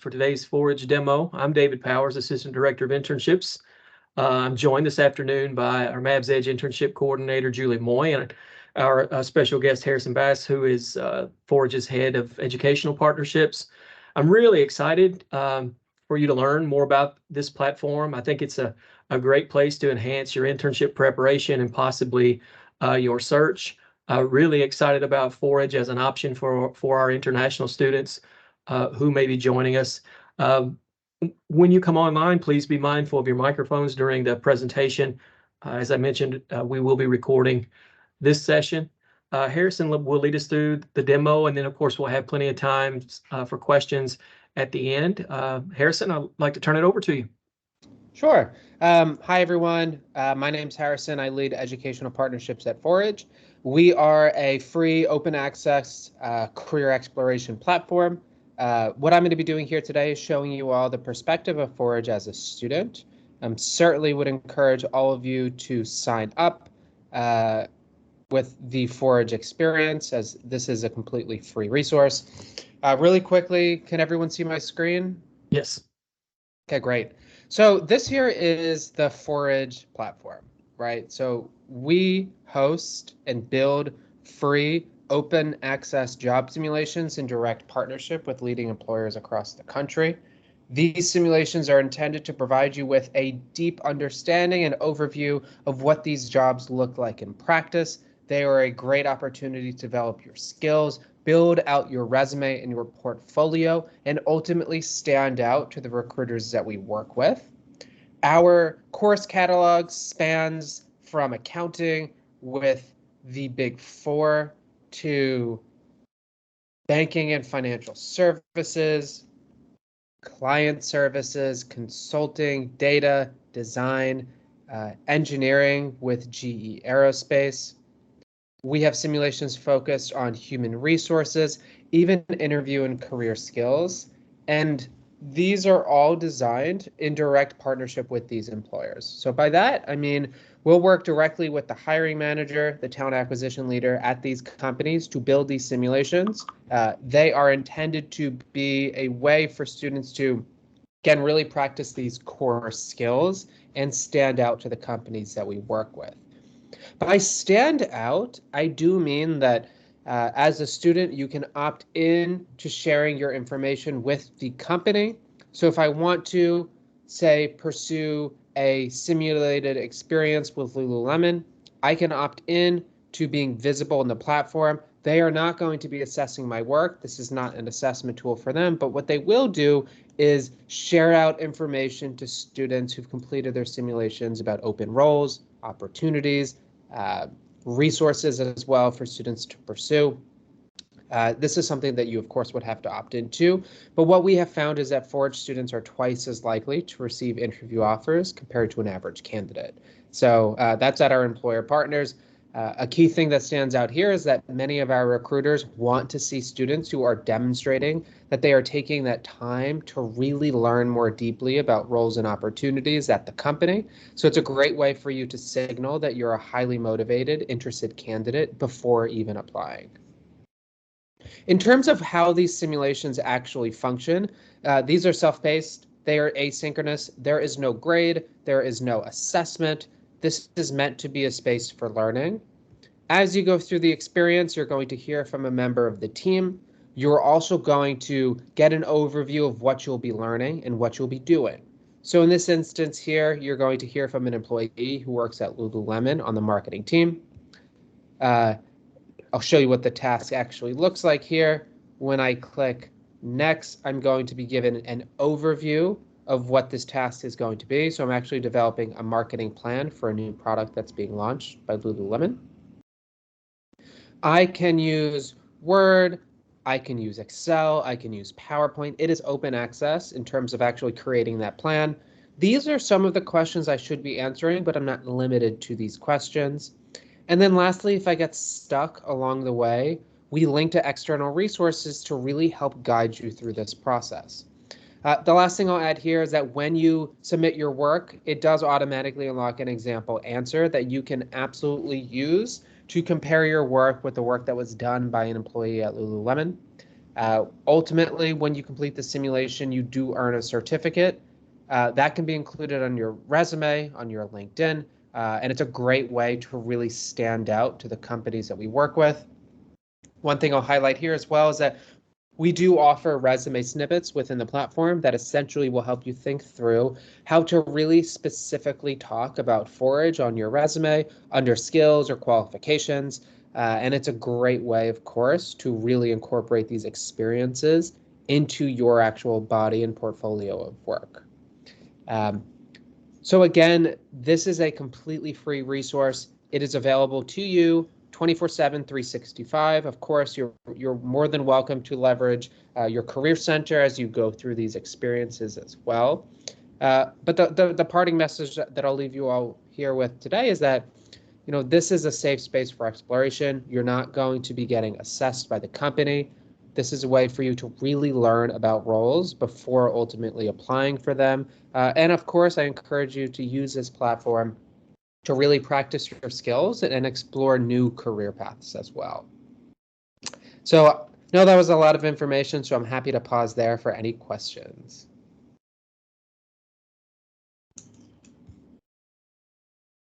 for today's Forage demo. I'm David Powers, Assistant Director of Internships. I'm joined this afternoon by our Mavs Edge Internship Coordinator, Julie Moy, and our special guest, Harrison Bass, who is Forage's Head of Educational Partnerships. I'm really excited for you to learn more about this platform. I think it's a great place to enhance your internship preparation and possibly your search. Really excited about Forage as an option for our international students who may be joining us. When you come online, please be mindful of your microphones during the presentation. As I mentioned, we will be recording this session. Harrison will lead us through the demo, and then of course we'll have plenty of time for questions at the end. Harrison, I'd like to turn it over to you. Sure. Hi, everyone. My name's Harrison. I lead educational partnerships at Forage. We are a free open access career exploration platform. What I'm going to be doing here today is showing you all the perspective of Forage as a student. Certainly would encourage all of you to sign up with the Forage experience, as this is a completely free resource. Really quickly, can everyone see my screen? Yes. Okay, great. So this here is the Forage platform, right? So we host and build free open access job simulations in direct partnership with leading employers across the country. These simulations are intended to provide you with a deep understanding and overview of what these jobs look like in practice. They are a great opportunity to develop your skills, build out your resume and your portfolio, and ultimately stand out to the recruiters that we work with. Our course catalog spans from accounting with the Big Four to banking and financial services, client services, consulting, data, design, engineering with GE Aerospace. We have simulations focused on human resources, even interview and career skills. And these are all designed in direct partnership with these employers. So by that, I mean, we'll work directly with the hiring manager, the talent acquisition leader at these companies to build these simulations. They are intended to be a way for students to, again, really practice these core skills and stand out to the companies that we work with. By stand out, I do mean that as a student, you can opt in to sharing your information with the company. So if I want to, say, pursue a simulated experience with Lululemon, I can opt in to being visible in the platform. They are not going to be assessing my work. This is not an assessment tool for them, but what they will do is share out information to students who've completed their simulations about open roles, opportunities, resources as well for students to pursue. This is something that you, of course, would have to opt into. But what we have found is that Forage students are twice as likely to receive interview offers compared to an average candidate. So that's at our employer partners. A key thing that stands out here is that many of our recruiters want to see students who are demonstrating that they are taking that time to really learn more deeply about roles and opportunities at the company. So it's a great way for you to signal that you're a highly motivated, interested candidate before even applying. In terms of how these simulations actually function, these are self-paced, they are asynchronous, there is no grade, there is no assessment. This is meant to be a space for learning. As you go through the experience, you're going to hear from a member of the team. You're also going to get an overview of what you'll be learning and what you'll be doing. So in this instance here, you're going to hear from an employee who works at Lululemon on the marketing team. I'll show you what the task actually looks like here. When I click next, I'm going to be given an overview of what this task is going to be. So I'm actually developing a marketing plan for a new product that's being launched by Lululemon. I can use Word, I can use Excel, I can use PowerPoint. It is open access in terms of actually creating that plan. These are some of the questions I should be answering, but I'm not limited to these questions. And then lastly, if I get stuck along the way, we link to external resources to really help guide you through this process. The last thing I'll add here is that when you submit your work, it does automatically unlock an example answer that you can absolutely use to compare your work with the work that was done by an employee at Lululemon. Ultimately, when you complete the simulation, you do earn a certificate. That can be included on your resume, on your LinkedIn, and it's a great way to really stand out to the companies that we work with. One thing I'll highlight here as well is that we do offer resume snippets within the platform that essentially will help you think through how to really specifically talk about Forage on your resume, under skills or qualifications. And it's a great way, of course, to really incorporate these experiences into your actual body and portfolio of work. Um, so again, this is a completely free resource. It is available to you 24/7, 365. Of course, you're more than welcome to leverage your career center as you go through these experiences as well. But the parting message that I'll leave you all here with today is that, you know, this is a safe space for exploration. You're not going to be getting assessed by the company. This is a way for you to really learn about roles before ultimately applying for them. And of course, I encourage you to use this platform to really practice your skills and explore new career paths as well. So I know that was a lot of information, so I'm happy to pause there for any questions.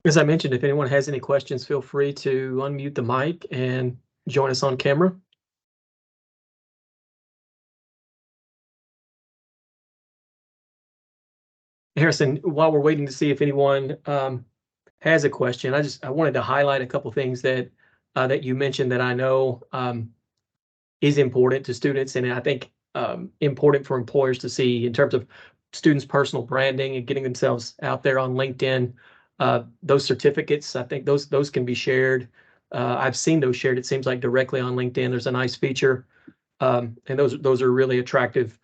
As I mentioned, if anyone has any questions, feel free to unmute the mic and join us on camera. Harrison, while we're waiting to see if anyone has a question, I wanted to highlight a couple things that you mentioned that I know is important to students, and I think important for employers to see in terms of students' personal branding and getting themselves out there on LinkedIn. Those certificates, I think those can be shared. I've seen those shared. It seems like directly on LinkedIn. There's a nice feature, and those are really attractive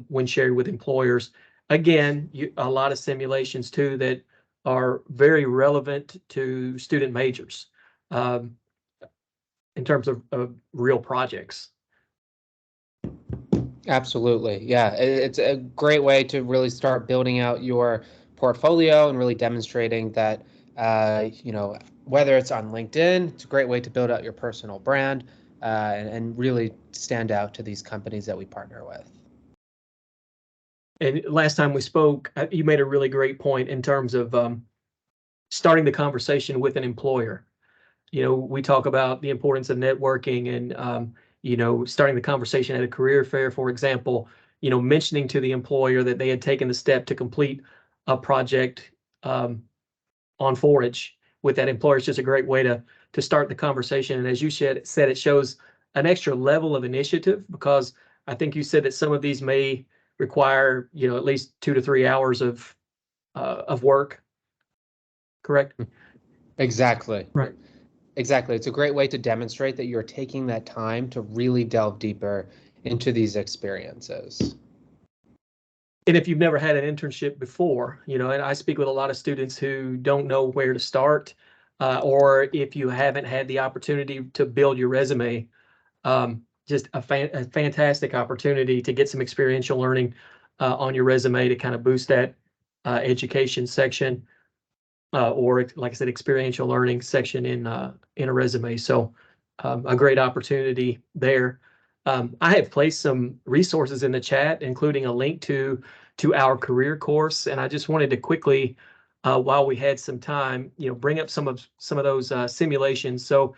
when shared with employers. Again, a lot of simulations too that are very relevant to student majors in terms of real projects. Absolutely. Yeah, it's a great way to really start building out your portfolio and really demonstrating that, you know, whether it's on LinkedIn, it's a great way to build out your personal brand and really stand out to these companies that we partner with. And last time we spoke, you made a really great point in terms of starting the conversation with an employer. You know, we talk about the importance of networking and, you know, starting the conversation at a career fair, for example, you know, mentioning to the employer that they had taken the step to complete a project on Forage with that employer is just a great way to start the conversation. And as you said, it shows an extra level of initiative, because I think you said that some of these may require, you know, at least 2 to 3 hours of work, correct? Exactly. Right. Exactly. It's a great way to demonstrate that you're taking that time to really delve deeper into these experiences. And if you've never had an internship before, you know, and I speak with a lot of students who don't know where to start, or if you haven't had the opportunity to build your resume, just a fantastic opportunity to get some experiential learning on your resume to kind of boost that education section, or like I said, experiential learning section in a resume. So a great opportunity there. I have placed some resources in the chat, including a link to our career course, and I just wanted to quickly, while we had some time, you know, bring up some of those simulations. So,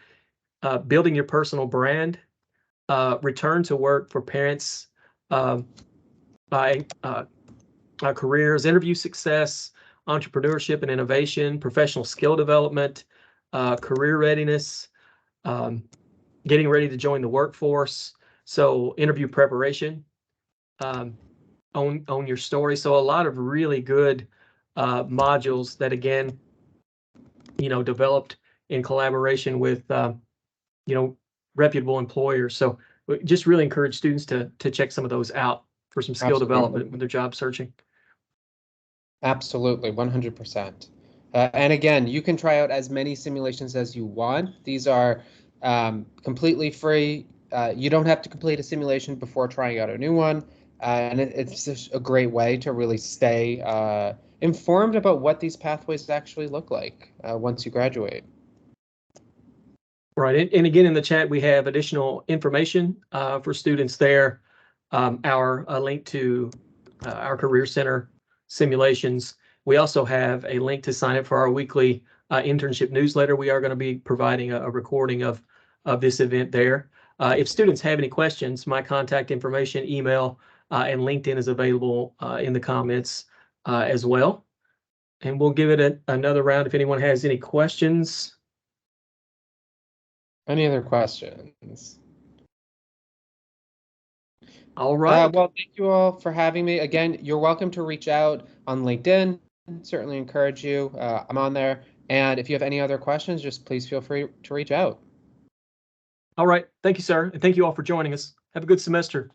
building your personal brand, return to work for parents by careers, interview success, entrepreneurship and innovation, professional skill development, career readiness, um, getting ready to join the workforce. So interview preparation, own your story. So a lot of really good modules that, again, you know, developed in collaboration with you know, reputable employers. So we just really encourage students to check some of those out for some skill Absolutely. development when they're job searching. Absolutely, 100%. And again, you can try out as many simulations as you want. These are completely free. You don't have to complete a simulation before trying out a new one. And it's just a great way to really stay informed about what these pathways actually look like once you graduate. Right. And again, in the chat, we have additional information for students there. Our link to our Career Center simulations. We also have a link to sign up for our weekly internship newsletter. We are going to be providing a recording of this event there. If students have any questions, my contact information, email, and LinkedIn is available in the comments as well. And we'll give it another round if anyone has any questions. Any other questions? All right. Well, thank you all for having me. Again, you're welcome to reach out on LinkedIn. Certainly encourage you. I'm on there. And if you have any other questions, just please feel free to reach out. All right. Thank you, sir. And thank you all for joining us. Have a good semester.